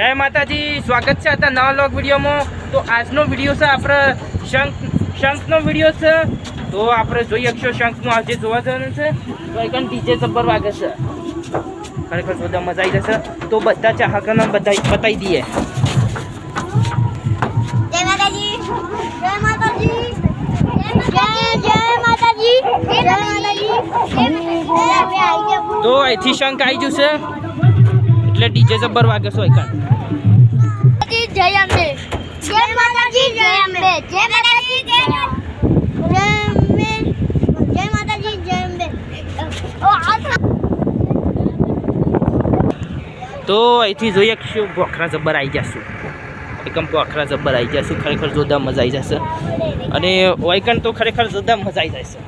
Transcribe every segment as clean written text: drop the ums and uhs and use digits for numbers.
જય માતાજી, સ્વાગત છે આ નવા લોગ વિડીયોમાં। તો આજનો વિડીયો છે આપણે શંખનો વિડીયો છે। તો આપણે જોઈ શકશો શંખનું આજે જોવા જવાનું છે। તો એક ડીજે જબ્બર વાગે છે, ખરેખર બધા મજા આવી જશે। તો બધા ચાહકોને બતાવી દઈએ। જય માતાજી, જય માતાજી, જય માતાજી, જય માતાજી। તો અહીંથી શંખ આવી જશે એટલે ડીજે જબ્બર વાગે છે। જય અંબે, જય માતાજી, જય અંબે, જય માતાજી, જય અંબે, જય માતાજી, જય અંબે। તો અહીંથી જોઈ શકશો ભોખરા જબ્બર આવી જશું, એકમ ભોખરા જબ્બર આવી જશું। ખરેખર જોરદાર મજા આવી જશે અને વાયકન તો ખરેખર જોરદાર મજા આવી જશે।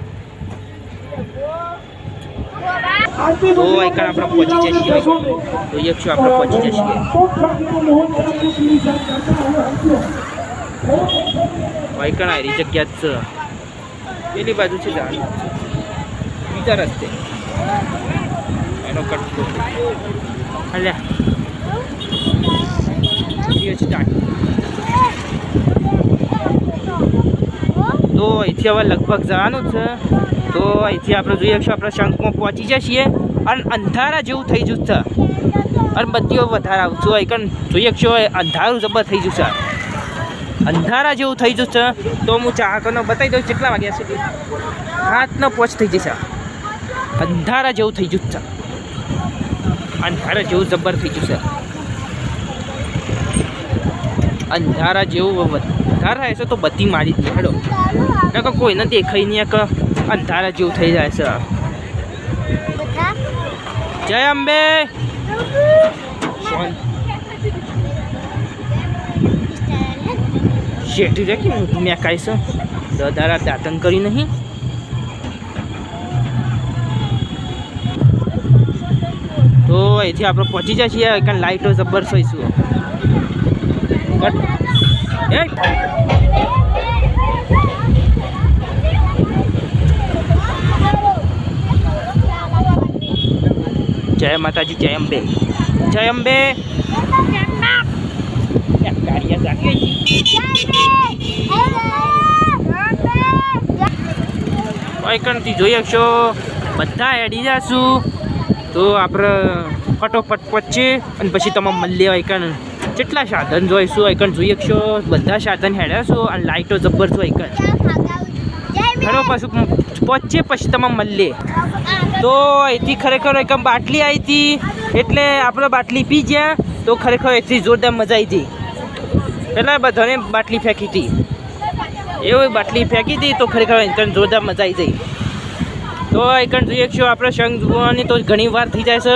તો વાયકન આપણે પહોંચી જઈએ, જોઈએ શકશો આપણે પહોંચી જઈએ। વાયકન આવી જગ્યા જ છે, પેલી બાજુ છે જાણ બીજા રસ્તે એનો કટકો અલ્યા તો અહીંથી હવે લગભગ જવાનું છે। તો અહીંથી આપણે જોઈએ શકશો આપણે શંખમાં પહોંચી જઈએ અને અંધારા જેવું થઈ જશે અને બત્તીઓ વધારે આવશે। અહીં જોઈ શકશો અંધારું જબર થઈ જશે, અંધારા જેવું થઈ જશે। તો હું ચાહકોને બતાવી દઉં કેટલા વાગ્યા સુધી 7:05 થઈ જશે, અંધારા જેવું થઈ જશે, અંધારા જેવું જબર થઈ જશે, અંધારા જેવું વધારે રહેશે। તો બત્તી મારી દે હેડો, નકર કોઈને દેખાય નહીં કે અંધારા જેવું થઈ જાય છે। જય અંબે, શેઠી રે કે મેં કાંઈ છે દાદા દાતન કરી નહીં। તો અહીંથી આપણે પહોંચી જાય છીએ, કારણ લાઇટો જબર થઈશું। જય માતાજી, જય અંબે, જય અંબે। વાયકણથી જોઈ શકશો બધા હેડી જશું। તો આપણે ફટોફટ પહોંચીએ અને પછી તમે મળીએ। વાયકણ કેટલા સાધન જોઈશું, વાયકણ જોઈ શકશો બધા સાધન હેડ્યાશું અને લાઇટો જબર છે વાયકણ ખરો। પાછું પહોંચીએ પછી તમે મળીએ। તો અહીંથી ખરેખર એકમ બાટલી આવી હતી એટલે આપણે બાટલી પી ગયા। તો ખરેખર અહીંથી જોરદાર મજા આવી હતી, પહેલાં બધાને બાટલી ફેંકી હતી, એવું બાટલી ફેંકી હતી તો ખરેખર એકણ જોરદાર મજા આવી જાય। તો એકણ જોઈ શકશો આપણે શંખ જોવાની તો ઘણી વાર થઈ જાય છે।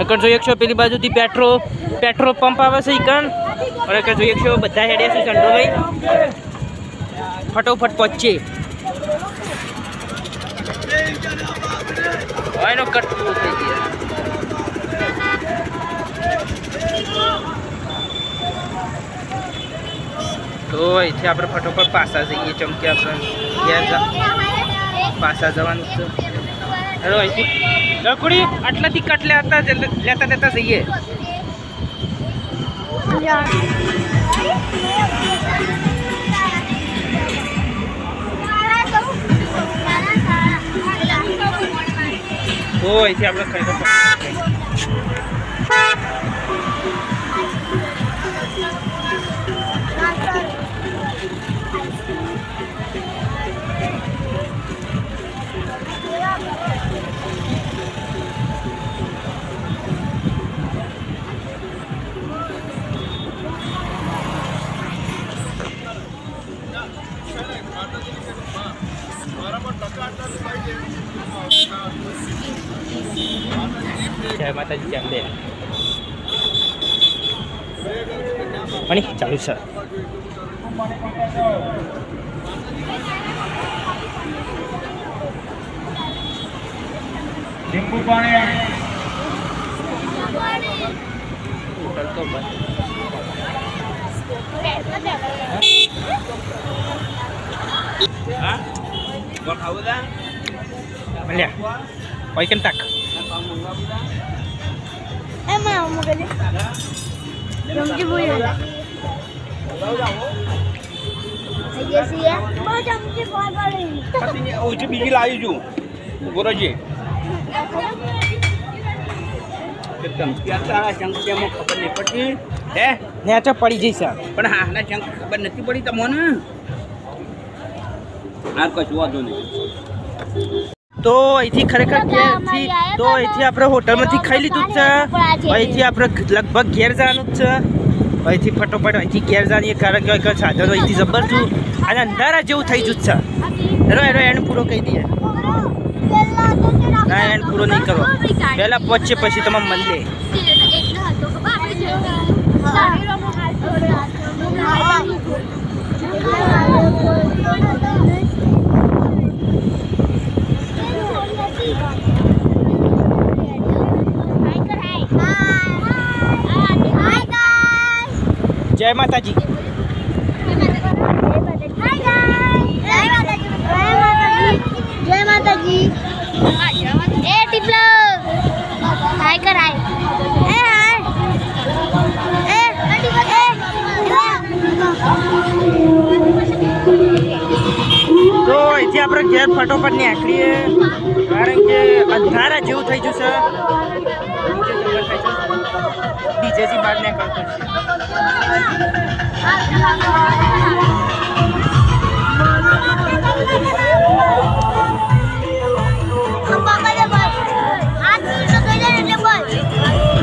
એકણ જોઈ શકશો પેલી બાજુથી પેટ્રોલ પંપ આવે છે એકણ, અને એકણ જોઈ શકશો બધા હેડ્યા છે ઝંડો લઈ, ફટોફટ પહોંચીએ। એનો કટ પૂરો થઈ ગયો। તો અહીંથી આપણે ફટોફટ પાછા જઈએ, ચમકે આપણે પાછા જવાનું છે। હેલો અહીંથી લકડી આટલાથી કટ લેતા જઈએ। તો અહીંથી આપણે ખરેખર જય માતાજી, જય અંબે। પાણી ચાલુ છે। લીંબુ પાણી હા gua kau dah mana Oiken tak emang mau gede ચમચી પૂરી થઈ જશે યાર બહુ ચમચી પાડી ઓછી બીજી લાવી છું ગોરજી ચમચી તારા ચમચીમાં ખબર નહીં પડતી હે નેચે પડી જઈશ પણ હા ના ચંક ખબર નથી પડી તમને આ કશું વાંધો નહીં તો અહીંથી ખરેખર ઘેરથી તો અહીંથી આપણે હોટલમાંથી ખાઈ લીધું જ છે અહીંથી આપણે લગભગ ઘેર જવાનું જ છે અહીંથી ફટોફટ અહીંથી ઘેર જવાની કારણ કે સાધનો અહીંથી જબર છું અને અંધારા જેવું થઈ જતું છે એનો એન્ડ પૂરો કહી દઈએ ના એન્ડ પૂરો નહીં કરો પહેલાં પહોંચે પછી તમે મળીએ જય માતાજી જય માતાજી એ ટીપલો હાય કર હાય એ હાય એ તો અહીંથી આપણે ઘેર ફટોફટ નીકળીએ કારણ કે અંધારા જેવું થઈ જશે ડીજેથી બહાર નીકળતો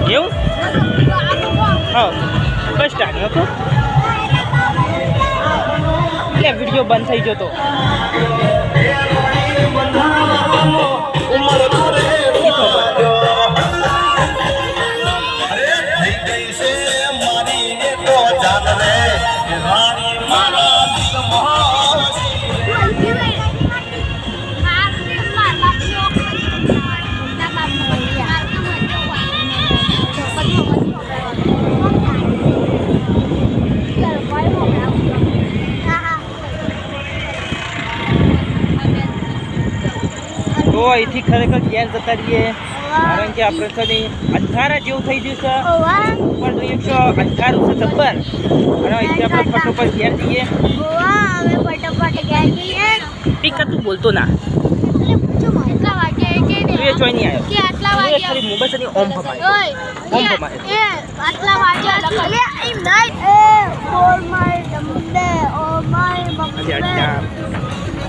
એવું હા બસ ટાઈમ હતો એટલે વિડીયો બંધ થઈ જતો તો અહીંથી ખરેખર ઘેર જતા રહીએ કારણ કે આપણે છે ને અંધારા જેવું થઈ જશે પણ જોઈએ છો અંધારું છે જબ્બર અને અહીંથી આપણે ફટોફટ ઘેર જઈએ પીકા તું બોલતો ના તું એ જોઈ નહીં આવ્યો ખાલી મોબાઈલ છે ઓમ ભમાય ઓમ ભમાય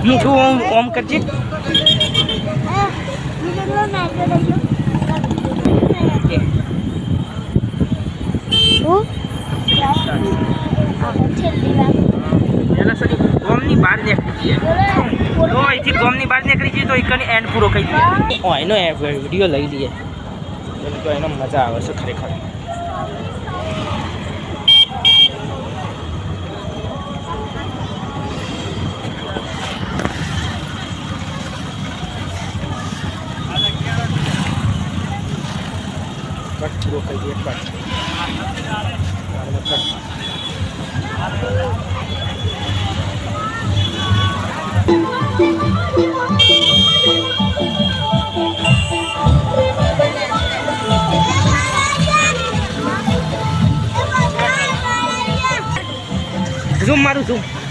મોટું ઓમ ઓમ કરજે ગોમની બહાર નીકળી જઈએ તો અહીંથી ગોમની બહાર નીકળી જઈએ તો એકની એન્ડ પૂરો કરી દઈએ એનો વિડીયો લઈ લઈએ તો એનો મજા આવે છે ખરેખર પૂરો કરી દઈએ ઝૂમ મારું ઝૂમ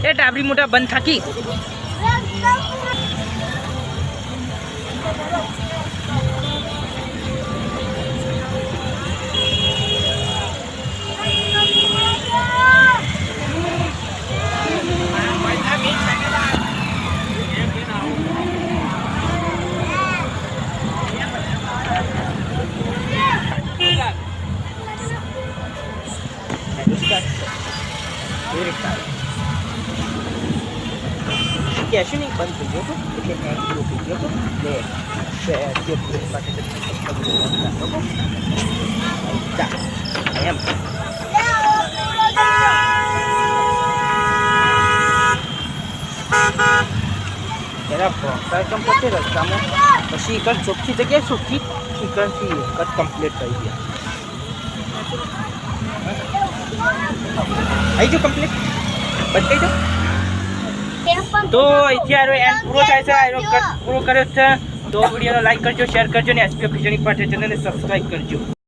એ ડાબરી મોટા બંધ થાકી कैसे नहीं बंद થઈ ગયો તો એટલે એન્ડ પૂરો થઈ ગયો તો લે જે પૂરો માટે એમ જરા ભોંકતા કેમ પોતે રસ્તામાં પછી ઈકણ ચોખ્ખી જગ્યાએ સુખી ઈકણથી કટ કમ્પ્લીટ કરી દે આવી જો કમ્પ્લીટ બતાવી દો તો અહીંથી આરો એન્ડ પૂરો થાય છે આરો કટ પૂરો કર્યો છે તો વિડીયોને લાઈક કરજો શેર કરજો અને એસપી ઓફિશિયલ ચેનલને સબસ્ક્રાઇબ કરજો